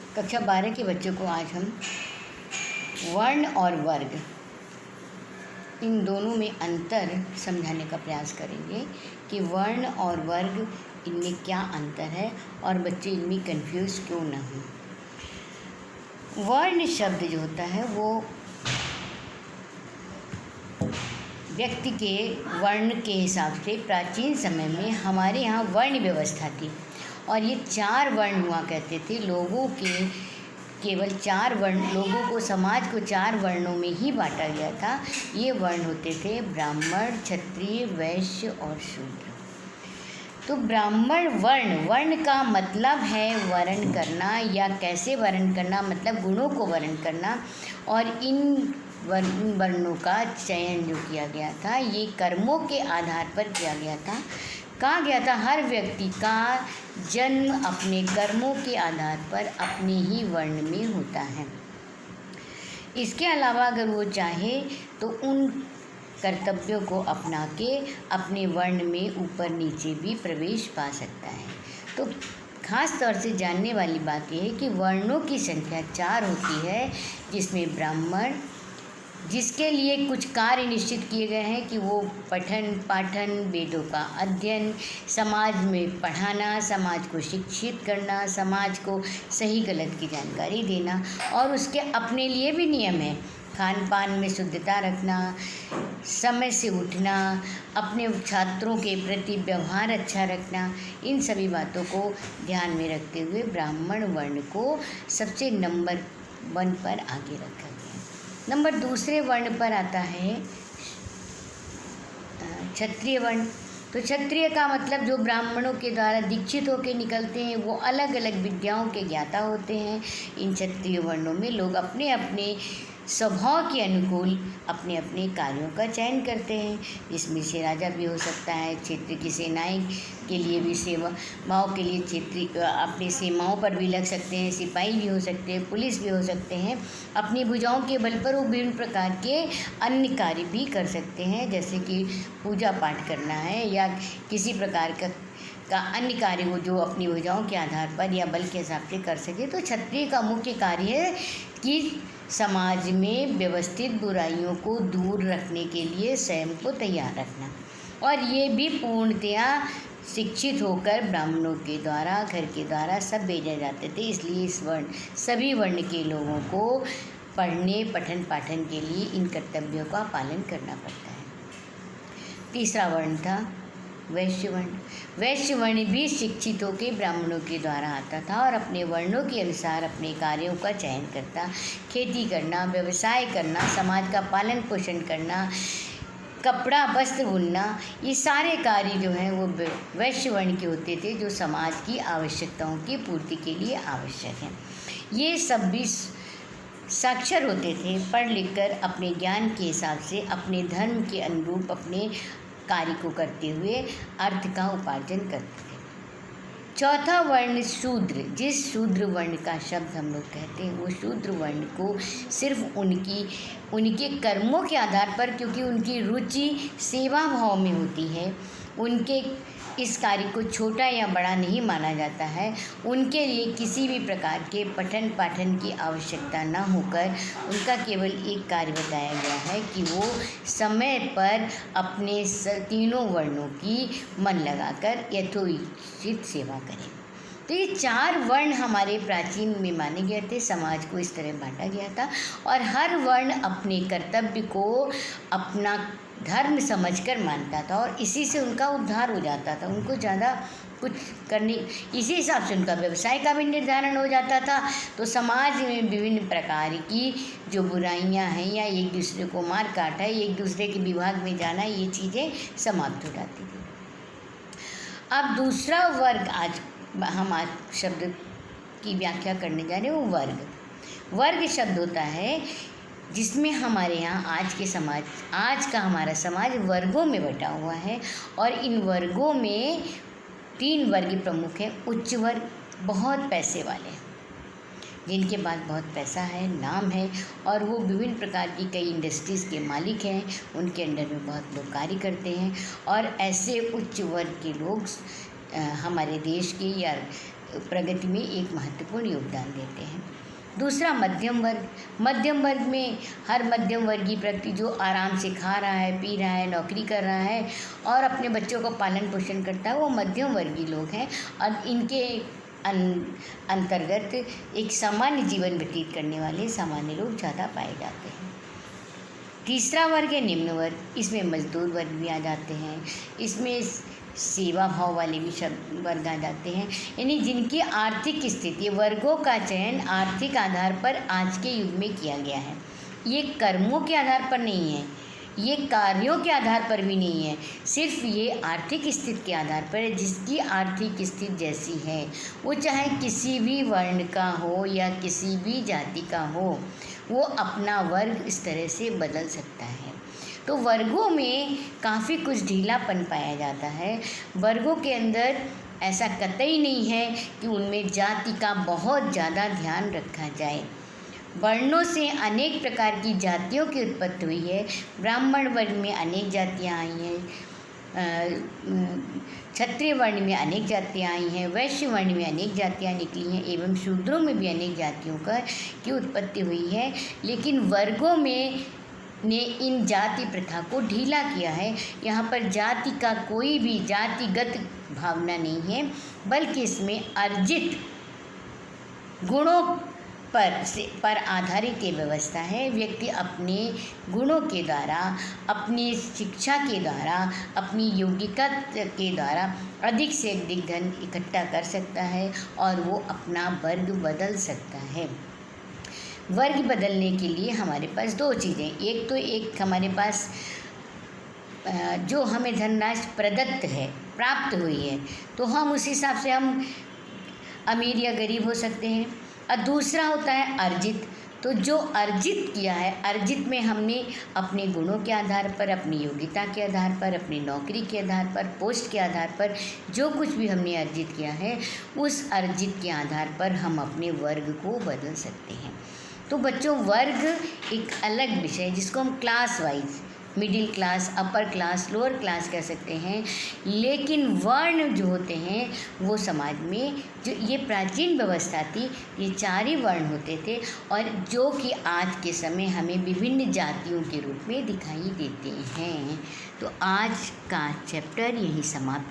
कक्षा 12 के बच्चों को आज हम वर्ण और वर्ग इन दोनों में अंतर समझाने का प्रयास करेंगे कि वर्ण और वर्ग इनमें क्या अंतर है और बच्चे इनमें कंफ्यूज क्यों ना हो। वर्ण शब्द जो होता है वो व्यक्ति के वर्ण के हिसाब से प्राचीन समय में हमारे यहाँ वर्ण व्यवस्था थी और ये 4 वर्ण हुआ करते थे। लोगों के केवल 4 वर्ण, लोगों को, समाज को 4 वर्णों में ही बांटा गया था। ये वर्ण होते थे ब्राह्मण, क्षत्रिय, वैश्य और शूद्र। तो ब्राह्मण वर्ण का मतलब है वर्ण करना या कैसे वर्ण करना, मतलब गुणों को वर्ण करना। और इन वर्णों का चयन जो किया गया था ये कर्मों के आधार पर किया गया था। कहा गया था हर व्यक्ति का जन्म अपने कर्मों के आधार पर अपने ही वर्ण में होता है। इसके अलावा अगर वो चाहे तो उन कर्तव्यों को अपना के अपने वर्ण में ऊपर नीचे भी प्रवेश पा सकता है। तो खास तौर से जानने वाली बात यह है कि वर्णों की संख्या 4 होती है, जिसमें ब्राह्मण, जिसके लिए कुछ कार्य निश्चित किए गए हैं कि वो पठन पाठन, वेदों का अध्ययन, समाज में पढ़ाना, समाज को शिक्षित करना, समाज को सही गलत की जानकारी देना, और उसके अपने लिए भी नियम है। खान पान में शुद्धता रखना, समय से उठना, अपने छात्रों के प्रति व्यवहार अच्छा रखना, इन सभी बातों को ध्यान में रखते हुए ब्राह्मण वर्ण को सबसे नंबर 1 पर आगे रखा गया। नंबर 2 वर्ण पर आता है क्षत्रिय वर्ण। तो क्षत्रिय का मतलब जो ब्राह्मणों के द्वारा दीक्षित होकर निकलते हैं, वो अलग अलग विद्याओं के ज्ञाता होते हैं। इन क्षत्रिय वर्णों में लोग अपने अपने स्वभाव के अनुकूल अपने अपने कार्यों का चयन करते हैं, जिसमें से राजा भी हो सकता है, क्षेत्र की सेनाएं के लिए भी, सेवाओं के लिए क्षेत्रीय अपनी सीमाओं पर भी लग सकते हैं, सिपाही भी हो सकते हैं, पुलिस भी हो सकते हैं। अपनी भुजाओं के बल पर वो विभिन्न प्रकार के अन्य कार्य भी कर सकते हैं, जैसे कि पूजा पाठ करना है या किसी प्रकार का अन्य कार्य हो जो अपनी भुजाओं के आधार पर या बल के हिसाब से कर सके। तो क्षत्रिय का मुख्य कार्य है कि समाज में व्यवस्थित बुराइयों को दूर रखने के लिए स्वयं को तैयार रखना, और ये भी पूर्णतया शिक्षित होकर ब्राह्मणों के द्वारा, घर के द्वारा सब भेजे जाते थे। इसलिए इस सभी वर्ण के लोगों को पढ़ने, पठन पाठन के लिए इन कर्तव्यों का पालन करना पड़ता है। 3 वर्ण था वैश्य वर्ण। वैश्य वर्ण भी शिक्षित होकर ब्राह्मणों के द्वारा आता था और अपने वर्णों के अनुसार अपने कार्यों का चयन करता। खेती करना, व्यवसाय करना, समाज का पालन पोषण करना, कपड़ा वस्त्र बुनना, ये सारे कार्य जो हैं वो वैश्य वर्ण के होते थे, जो समाज की आवश्यकताओं की पूर्ति के लिए आवश्यक हैं। ये सब भी साक्षर होते थे, पढ़ लिख कर अपने ज्ञान के हिसाब से अपने धर्म के अनुरूप अपने कार्य को करते हुए अर्थ का उपार्जन करते थे। 4 वर्ण शूद्र। जिस शूद्र वर्ण का शब्द हम लोग कहते हैं, वो शूद्र वर्ण को सिर्फ उनके कर्मों के आधार पर, क्योंकि उनकी रुचि सेवा भाव में होती है, उनके इस कार्य को छोटा या बड़ा नहीं माना जाता है। उनके लिए किसी भी प्रकार के पठन पाठन की आवश्यकता न होकर उनका केवल एक कार्य बताया गया है कि वो समय पर अपने 3 वर्णों की मन लगाकर यथोचित सेवा करें। तो ये 4 वर्ण हमारे प्राचीन में माने गए थे, समाज को इस तरह बांटा गया था, और हर वर्ण अपने कर्तव्य को अपना धर्म समझकर मानता था और इसी से उनका उद्धार हो जाता था। उनको ज़्यादा कुछ करने, इसी हिसाब से उनका व्यवसाय का भी निर्धारण हो जाता था। तो समाज में विभिन्न प्रकार की जो बुराइयां हैं या एक दूसरे को मार काट है, एक दूसरे के विभाग में जाना, ये चीज़ें समाप्त हो जाती थी। अब दूसरा वर्ग आज हम शब्द की व्याख्या करने जा रहे हैं, वो वर्ग शब्द होता है जिसमें हमारे यहाँ आज का हमारा समाज वर्गों में बटा हुआ है, और इन वर्गों में 3 वर्ग प्रमुख हैं। उच्च वर्ग, बहुत पैसे वाले, जिनके पास बहुत पैसा है, नाम है, और वो विभिन्न प्रकार की कई इंडस्ट्रीज़ के मालिक हैं, उनके अंडर में बहुत लोग कार्य करते हैं। और ऐसे उच्च वर्ग के लोग हमारे देश के या प्रगति में एक महत्वपूर्ण योगदान देते हैं। दूसरा, मध्यम वर्ग। मध्यम वर्ग में हर मध्यम वर्गीय व्यक्ति जो आराम से खा रहा है, पी रहा है, नौकरी कर रहा है और अपने बच्चों को पालन पोषण करता है, वो मध्यम वर्गीय लोग हैं और इनके अंतर्गत एक सामान्य जीवन व्यतीत करने वाले सामान्य लोग ज़्यादा पाए जाते हैं। तीसरा वर्ग है निम्न वर्ग। इसमें मजदूर वर्ग भी आ जाते हैं, इसमें सेवा भाव वाले भी वर्ग आ जाते हैं, यानी जिनकी आर्थिक स्थिति। वर्गों का चयन आर्थिक आधार पर आज के युग में किया गया है। ये कर्मों के आधार पर नहीं है, ये कार्यों के आधार पर भी नहीं है, सिर्फ ये आर्थिक स्थिति के आधार पर है। जिसकी आर्थिक स्थिति जैसी है, वो चाहे किसी भी वर्ण का हो या किसी भी जाति का हो, वो अपना वर्ग इस तरह से बदल सकता है। तो वर्गों में काफ़ी कुछ ढीलापन पाया जाता है। वर्गों के अंदर ऐसा कतई नहीं है कि उनमें जाति का बहुत ज़्यादा ध्यान रखा जाए। वर्णों से अनेक प्रकार की जातियों की उत्पत्ति हुई है। ब्राह्मण वर्ग में अनेक जातियाँ आई हैं, क्षत्रिय वर्ण में अनेक जातियाँ आई हैं, वैश्य वर्ण में अनेक जातियाँ निकली हैं एवं शूद्रों में भी अनेक जातियों की उत्पत्ति हुई है। लेकिन वर्गों में ने इन जाति प्रथा को ढीला किया है। यहाँ पर जाति का कोई भी जातिगत भावना नहीं है, बल्कि इसमें अर्जित गुणों पर आधारित ये व्यवस्था है। व्यक्ति अपने गुणों के द्वारा, अपनी शिक्षा के द्वारा, अपनी योग्यता के द्वारा अधिक से अधिक धन इकट्ठा कर सकता है और वो अपना वर्ग बदल सकता है। वर्ग बदलने के लिए हमारे पास दो चीज़ें, एक हमारे पास जो हमें धनराशि प्रदत्त है, प्राप्त हुई है, तो हम उस हिसाब से हम अमीर या गरीब हो सकते हैं। और दूसरा होता है अर्जित। तो जो अर्जित किया है, अर्जित में हमने अपने गुणों के आधार पर, अपनी योग्यता के आधार पर, अपनी नौकरी के आधार पर, पोस्ट के आधार पर जो कुछ भी हमने अर्जित किया है, उस अर्जित के आधार पर हम अपने वर्ग को बदल सकते हैं। तो बच्चों, वर्ग एक अलग विषय है जिसको हम class wise, middle class, upper class, lower class कह सकते हैं। लेकिन वर्ण जो होते हैं वो समाज में जो ये प्राचीन व्यवस्था थी, ये चार ही वर्ण होते थे और जो कि आज के समय हमें विभिन्न जातियों के रूप में दिखाई देते हैं। तो आज का चैप्टर यही समाप्त।